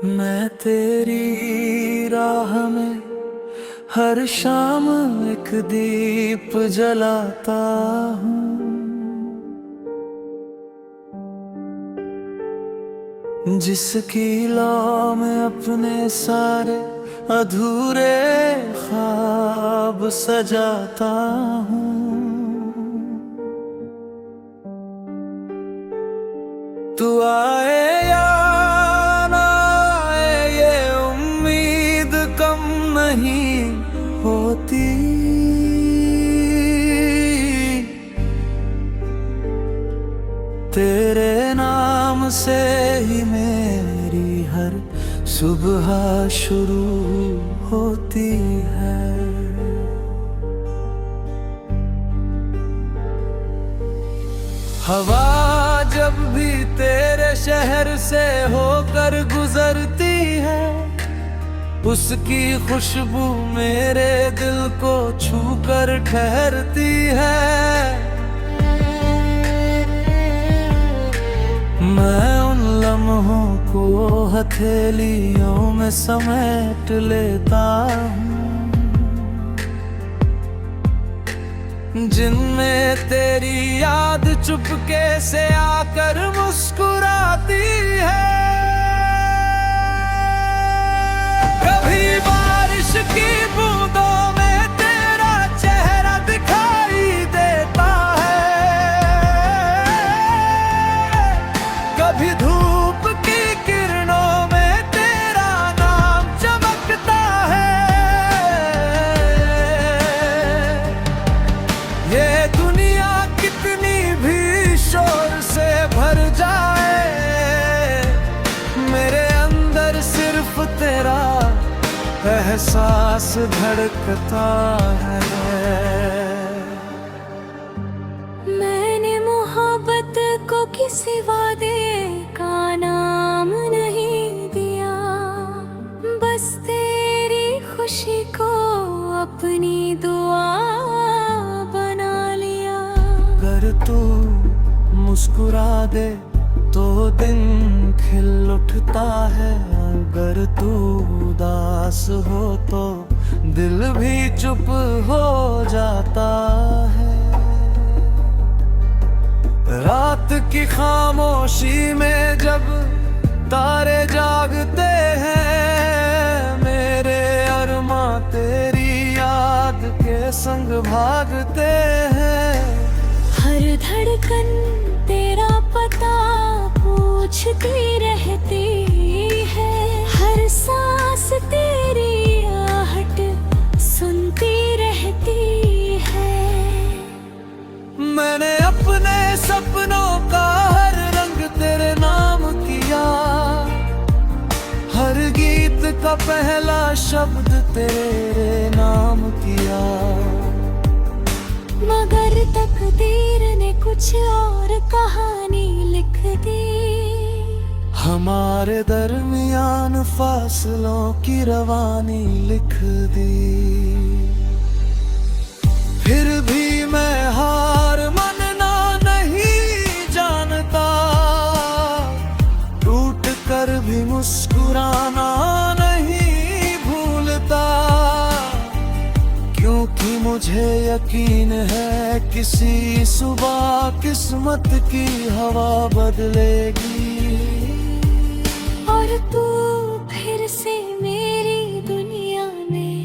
मैं तेरी राह में हर शाम एक दीप जलाता हूँ, जिसकी लौ में अपने सारे अधूरे ख्वाब सजाता हूँ। तू आए या ना आए ये उम्मीद कम नहीं होती, तेरे नाम से ही मेरी हर सुबह शुरू होती है। हवा जब भी तेरे शहर से होकर गुजरती है, उसकी खुशबू मेरे दिल को छूकर ठहरती है। मैं उन लम्हों को हथेलियों में समेट लेता हूँ, जिनमें तेरी याद चुपके से आकर मुस्कुराती है। कभी बारिश की बूंदों में तेरा चेहरा दिखाई देता है, कभी धूप की किरणों में तेरा नाम चमकता है। ये दुनिया कितनी भी शोर से भर जाए, मेरे अंदर सिर्फ तेरा एहसास धड़कता है। मैंने मोहब्बत को किसी वादे का नाम नहीं दिया, बस तेरी खुशी को अपनी दुआ बना लिया। अगर तू मुस्कुरा दे तो दिन खिल उठता है, अगर तू उदास हो तो दिल भी चुप हो जाता है। रात की खामोशी में जब तारे जागते हैं, मेरे अरमा तेरी याद के संग भागते हैं। हर धड़कन तेरा पता पूछती रहती है, हर सांस तेरी आहट सुनती रहती है। मैंने अपने सपनों का हर रंग तेरे नाम किया, हर गीत का पहला शब्द तेरे नाम किया। मगर तकदीर ने कुछ और कहानी लिख दी, हमारे दरमियान फासलों की रवानी लिख दी। फिर भी मैं हार मानना नहीं जानता, टूट कर भी मुस्कुराना नहीं भूलता, क्योंकि मुझे यकीन है किसी सुबह किस्मत की हवा बदलेगी और तू फिर से मेरी दुनिया में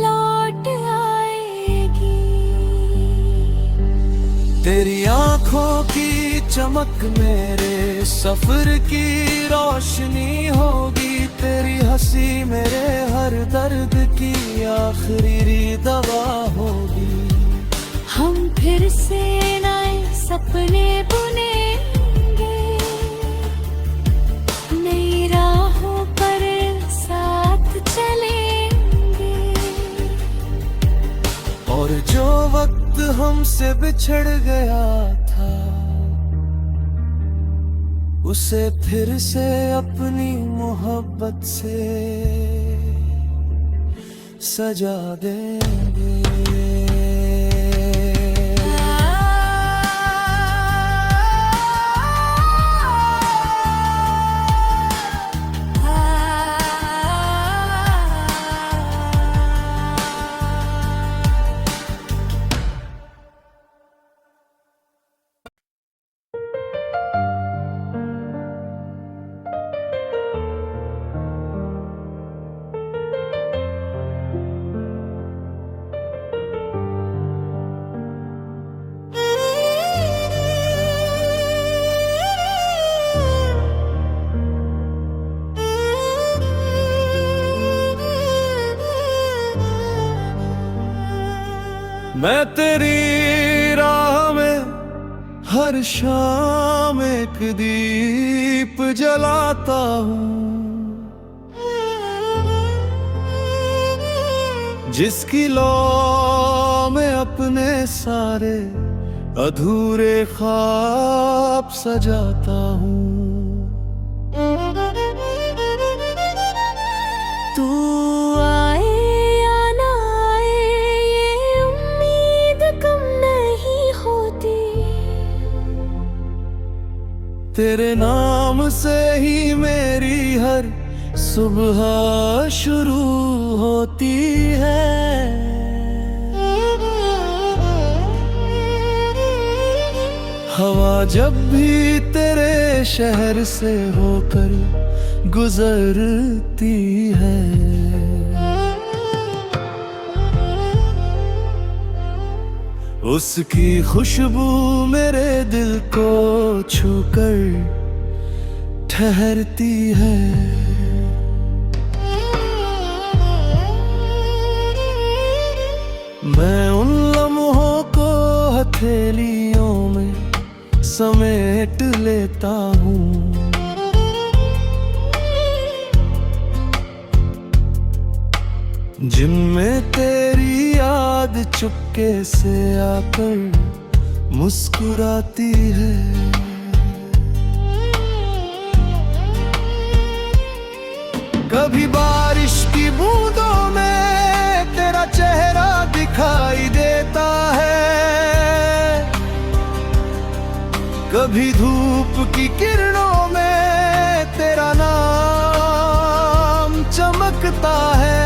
लौट आएगी। तेरी आंखों की चमक मेरे सफर की रोशनी होगी, तेरी हंसी मेरे हर दर्द की आखिरी दवा होगी। हम फिर से नए सपने बुनेंगे, नई राहों पर साथ चलेंगे, और जो वक्त हमसे बिछड़ गया था, उसे फिर से अपनी मोहब्बत से सजा देंगे। मैं तेरी राह में हर शाम एक दीप जलाता हूँ, जिसकी लौ में अपने सारे अधूरे ख्वाब सजाता हूँ। तू आए या ना आए ये उम्मीद कम नहीं होती, तेरे नाम से ही मेरी हर सुबह शुरू होती है। हवा जब भी तेरे शहर से होकर गुजरती है, उसकी खुशबू मेरे दिल को छूकर ठहरती है। मैं उन लम्हों को हथेलियों में समेट लेता हूँ, जिनमें तेरी याद चुपके से आकर मुस्कुराती है। कभी बारिश की बूंदों में तेरा चेहरा दिखाई देता है, कभी धूप की किरणों में तेरा नाम चमकता है।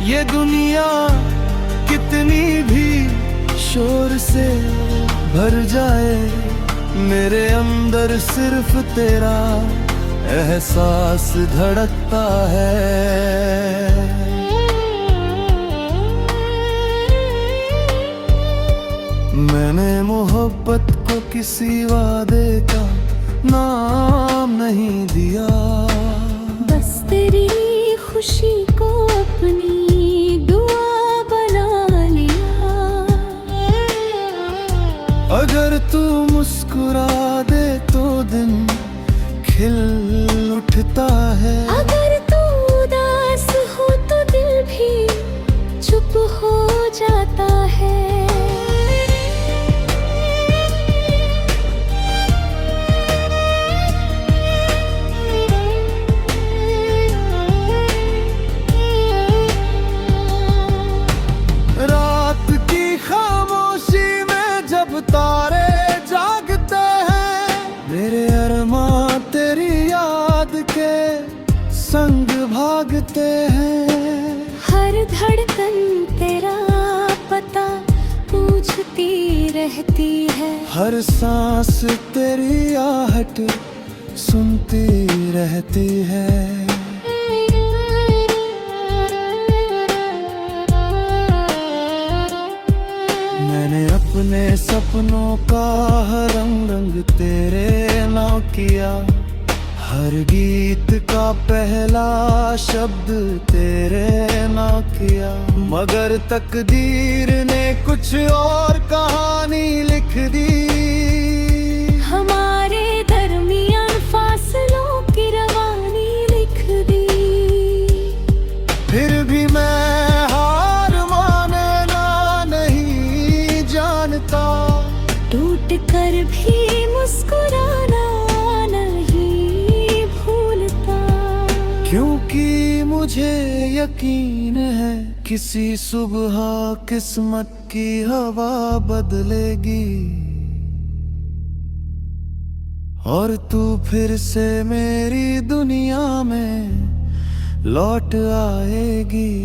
ये दुनिया कितनी भी शोर से भर जाए, मेरे अंदर सिर्फ तेरा एहसास धड़कता है। मैंने मोहब्बत को किसी वादे का नाम नहीं दिया, बस तेरी खुशी को अपनी दुआ बना लिया। अगर तू मुस्कुरा दे तो दिन खिल उठता है, अगर तू उदास हो तो दिल भी चुप हो जाता है। रात की खामोशी में जब तारे जागते हैं, मेरे अरमां तेरी याद के संग भागते हैं। हर धड़कन तेरा पता पूछती रहती है, हर सांस तेरी आहट सुनती रहती है। मैंने अपने सपनों का हर रंग तेरे नाम किया, हर गीत का पहला शब्द तेरे नाम किया। मगर तकदीर ने कुछ और कहानी लिख दी, हमारे दरमियान फासलों की रवानी लिख दी। फिर भी मैं हार मानना नहीं जानता, टूट कर भी मुस्कुराना नहीं भूलता, क्योंकि मुझे यकीन है किसी सुबह किस्मत की हवा बदलेगी और तू फिर से मेरी दुनिया में लौट आएगी।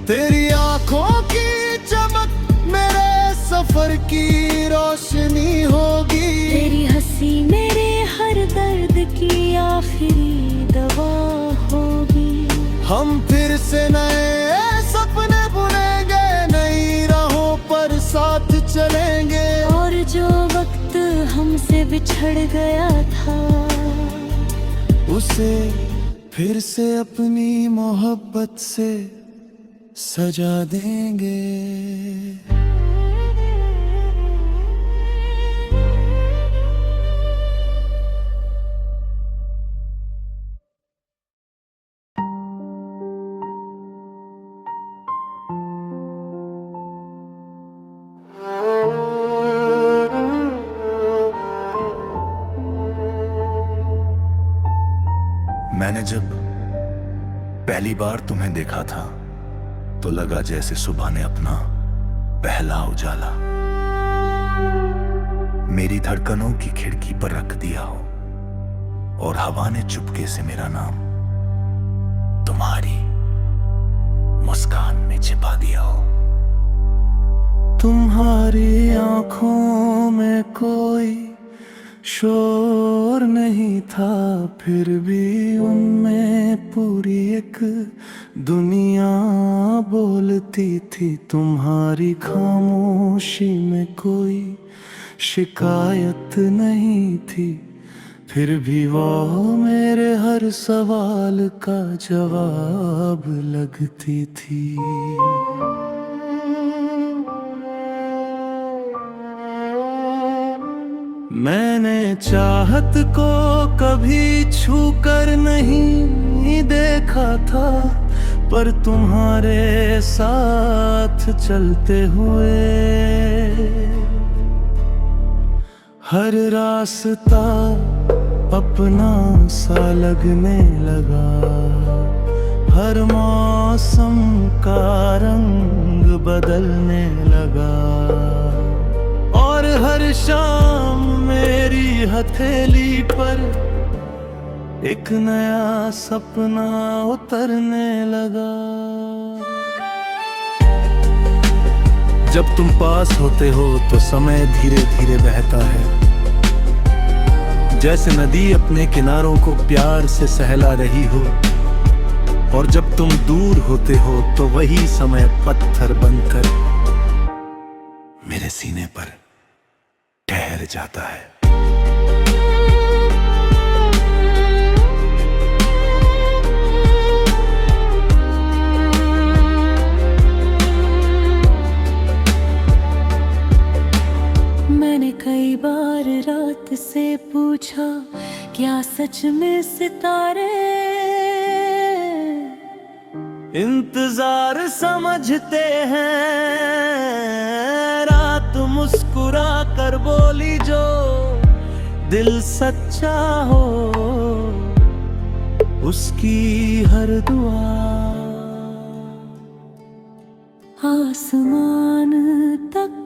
तेरी आंखों की चमक मेरे सफर की रोशनी होगी, तेरी हंसी मेरे हर दर्द की आखिरी दवा होगी। हम फिर से नए सपने बुनेंगे, नई राहों पर साथ चलेंगे, और जो वक्त हमसे बिछड़ गया था उसे फिर से अपनी मोहब्बत से सजा देंगे। मैंने जब पहली बार तुम्हें देखा था तो लगा जैसे सुबह ने अपना पहला उजाला मेरी धड़कनों की खिड़की पर रख दिया हो और हवा ने चुपके से मेरा नाम तुम्हारी मुस्कान में छिपा दिया हो। तुम्हारी आंखों में कोई शोर नहीं था, फिर भी उनमें पूरी एक दुनिया बोलती थी। तुम्हारी खामोशी में कोई शिकायत नहीं थी, फिर भी वो मेरे हर सवाल का जवाब लगती थी। मैंने चाहत को कभी छू कर नहीं देखा था, पर तुम्हारे साथ चलते हुए हर रास्ता अपना सा लगने लगा। हर मौसम का रंग बदलने लगा और हर शाम मेरी हथेली पर एक नया सपना उतरने लगा। जब तुम पास होते हो तो समय धीरे धीरे बहता है, जैसे नदी अपने किनारों को प्यार से सहला रही हो। और जब तुम दूर होते हो तो वही समय पत्थर बनकर मेरे सीने पर ठहर जाता है। मैंने कई बार रात से पूछा, क्या सच में सितारे इंतजार समझते हैं? रात मुस्कुरा कर बोली, जो दिल सच्चा हो उसकी हर दुआ आसमान तक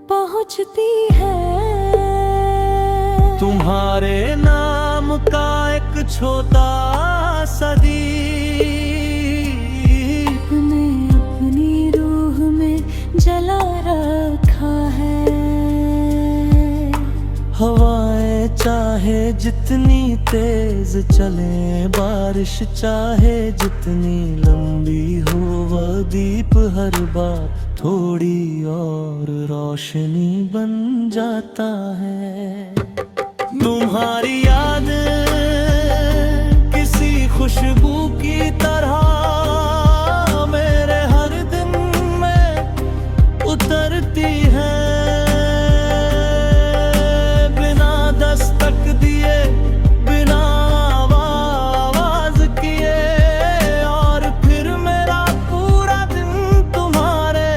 पहुंचती है। तुम्हारे नाम का एक छोटा सा दीप ने अपनी रूह में जला रखा है। हवाएं चाहे जितनी तेज चले, बारिश चाहे जितनी लंबी हो, वह दीप हर बार थोड़ी और रोशनी बन जाता है। तुम्हारी याद किसी खुशबू की तरह मेरे हर दिन में उतरती है। बिना दस्तक दिए, बिना आवाज किए, और फिर मेरा पूरा दिन तुम्हारे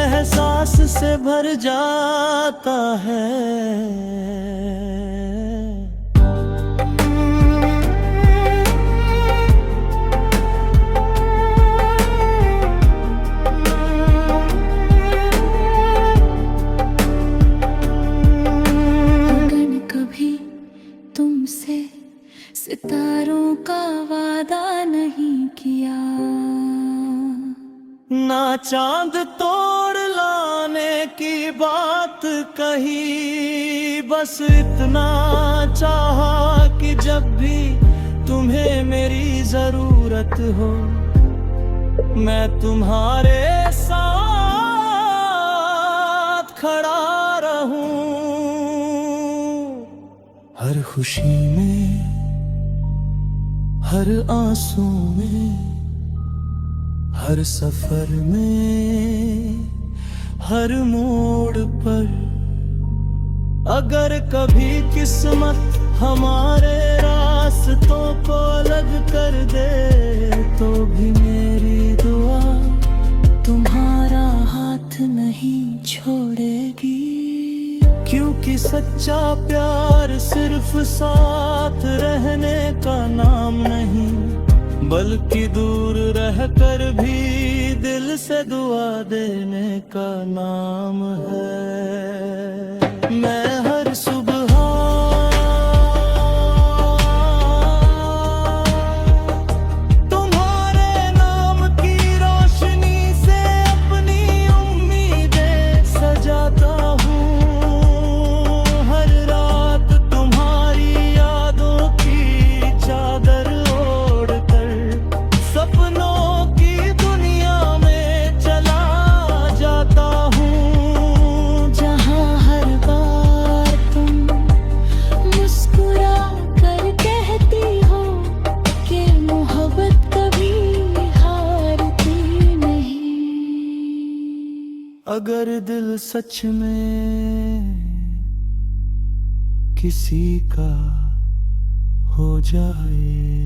एहसास से भर जाता है। सितारों का वादा नहीं किया, ना चांद तोड़ लाने की बात कही, बस इतना चाहा कि जब भी तुम्हें मेरी जरूरत हो मैं तुम्हारे साथ खड़ा रहूं। हर खुशी में, हर आंसू में, हर सफर में, हर मोड़ पर। अगर कभी किस्मत हमारे रास्तों को अलग कर दे, तो भी मेरी दुआ तुम्हारा हाथ नहीं छोड़ेगी। क्योंकि सच्चा प्यार सिर्फ साथ रहने का नाम नहीं, बल्कि दूर रहकर भी दिल से दुआ देने का नाम है। मैं हर सुबह तुम्हारे नाम की रोशनी से अपनी उम्मीदें सजाता हूँ। हर रात तुम्हारी यादों की चादर ओढ़कर सपनों की दुनिया में चला जाता हूँ। जहाँ हर बार तुम मुस्कुरा कर कहती हो कि मोहब्बत कभी हारती नहीं। अगर दिल सच में किसी का हो जाए,